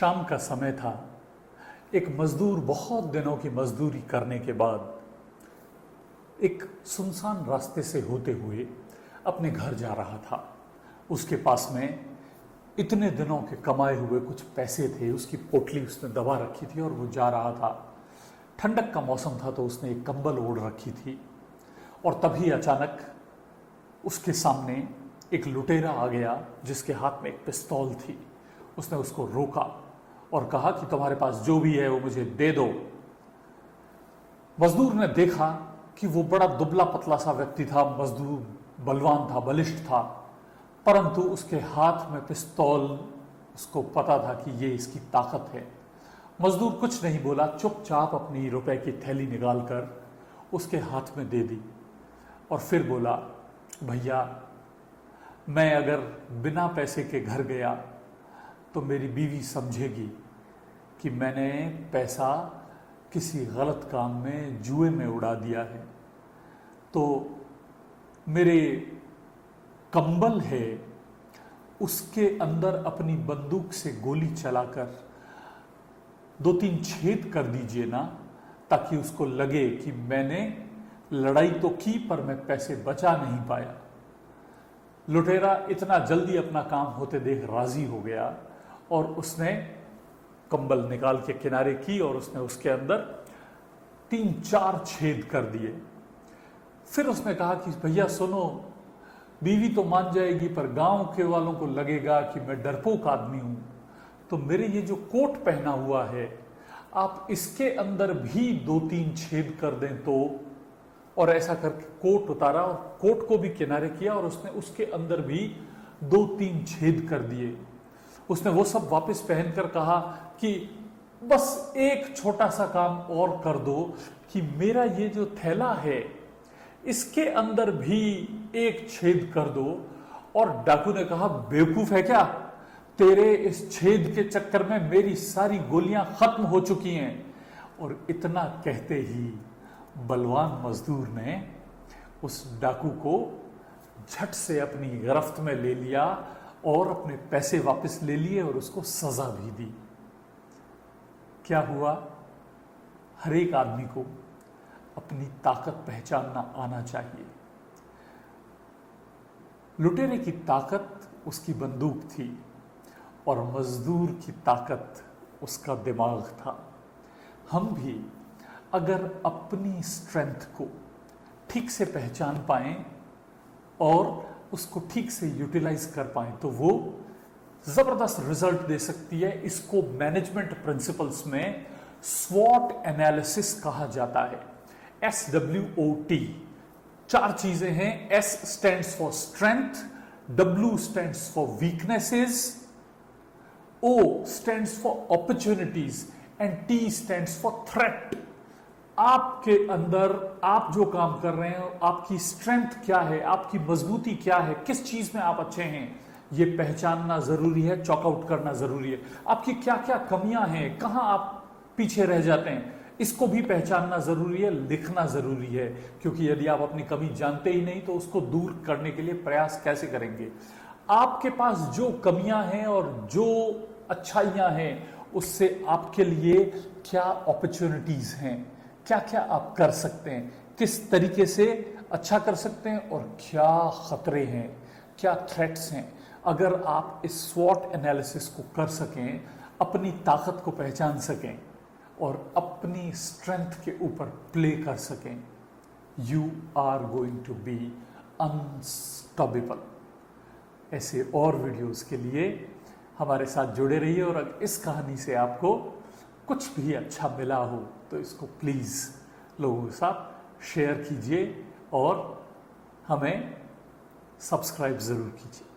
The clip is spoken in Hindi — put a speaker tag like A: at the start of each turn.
A: शाम का समय था। एक मजदूर बहुत दिनों की मजदूरी करने के बाद एक सुनसान रास्ते से होते हुए अपने घर जा रहा था। उसके पास में इतने दिनों के कमाए हुए कुछ पैसे थे, उसकी पोटली उसने दबा रखी थी और वो जा रहा था। ठंडक का मौसम था तो उसने एक कंबल ओढ़ रखी थी और तभी अचानक उसके सामने एक लुटेरा आ गया जिसके हाथ में एक पिस्तौल थी। उसने उसको रोका और कहा कि तुम्हारे पास जो भी है वो मुझे दे दो। मजदूर ने देखा कि वो बड़ा दुबला पतला सा व्यक्ति था, मजदूर बलवान था, बलिष्ठ था, परंतु उसके हाथ में पिस्तौल, उसको पता था कि ये इसकी ताकत है। मजदूर कुछ नहीं बोला, चुपचाप अपनी रुपए की थैली निकालकर उसके हाथ में दे दी और फिर बोला, भैया मैं अगर बिना पैसे के घर गया तो मेरी बीवी समझेगी कि मैंने पैसा किसी गलत काम में, जुए में उड़ा दिया है। तो मेरे कंबल है उसके अंदर अपनी बंदूक से गोली चलाकर 2-3 छेद कर दीजिए ना, ताकि उसको लगे कि मैंने लड़ाई तो की पर मैं पैसे बचा नहीं पाया। लुटेरा इतना जल्दी अपना काम होते देख राजी हो गया और उसने कंबल निकाल के किनारे की और उसने उसके अंदर 3-4 छेद कर दिए। फिर उसने कहा कि भैया सुनो, बीवी तो मान जाएगी पर गांव के वालों को लगेगा कि मैं डरपोक आदमी हूं, तो मेरे ये जो कोट पहना हुआ है आप इसके अंदर भी 2-3 छेद कर दें तो। और ऐसा करके कोट उतारा और कोट को भी किनारे किया और उसने उसके अंदर भी 2-3 छेद कर दिए। उसने वो सब वापस पहनकर कहा कि बस एक छोटा सा काम और कर दो कि मेरा ये जो थैला है इसके अंदर भी एक छेद कर दो। और डाकू ने कहा, बेवकूफ है क्या, तेरे इस छेद के चक्कर में मेरी सारी गोलियां खत्म हो चुकी हैं। और इतना कहते ही बलवान मजदूर ने उस डाकू को झट से अपनी गिरफ्त में ले लिया और अपने पैसे वापस ले लिए और उसको सजा भी दी। क्या हुआ? हर एक आदमी को अपनी ताकत पहचानना आना चाहिए। लुटेरे की ताकत उसकी बंदूक थी और मजदूर की ताकत उसका दिमाग था। हम भी अगर अपनी स्ट्रेंथ को ठीक से पहचान पाएं और उसको ठीक से यूटिलाइज कर पाएं तो वो जबरदस्त रिजल्ट दे सकती है। इसको मैनेजमेंट प्रिंसिपल्स में स्वॉट एनालिसिस कहा जाता है। SWOT 4 चीजें हैं। S stands for strength, W stands for weaknesses, O stands for opportunities and T stands for threat. आपके अंदर आप जो काम कर रहे हैं, आपकी स्ट्रेंथ क्या है, आपकी मजबूती क्या है, किस चीज में आप अच्छे हैं, ये पहचानना जरूरी है, चॉकआउट करना जरूरी है। आपकी क्या क्या कमियां हैं, कहां आप पीछे रह जाते हैं, इसको भी पहचानना जरूरी है, लिखना जरूरी है। क्योंकि यदि आप अपनी कमी जानते ही नहीं तो उसको दूर करने के लिए प्रयास कैसे करेंगे। आपके पास जो कमियां हैं और जो अच्छाइयां हैं उससे आपके लिए क्या अपॉर्चुनिटीज हैं, क्या क्या आप कर सकते हैं, किस तरीके से अच्छा कर सकते हैं और क्या खतरे हैं, क्या थ्रेट्स हैं। अगर आप इस स्वॉट एनालिसिस को कर सकें, अपनी ताकत को पहचान सकें और अपनी स्ट्रेंथ के ऊपर प्ले कर सकें, you are going to be unstoppable. ऐसे और वीडियोस के लिए हमारे साथ जुड़े रहिए और अगर इस कहानी से आपको कुछ भी अच्छा मिला हो तो इसको प्लीज़ लोगों के साथ शेयर कीजिए और हमें सब्सक्राइब ज़रूर कीजिए।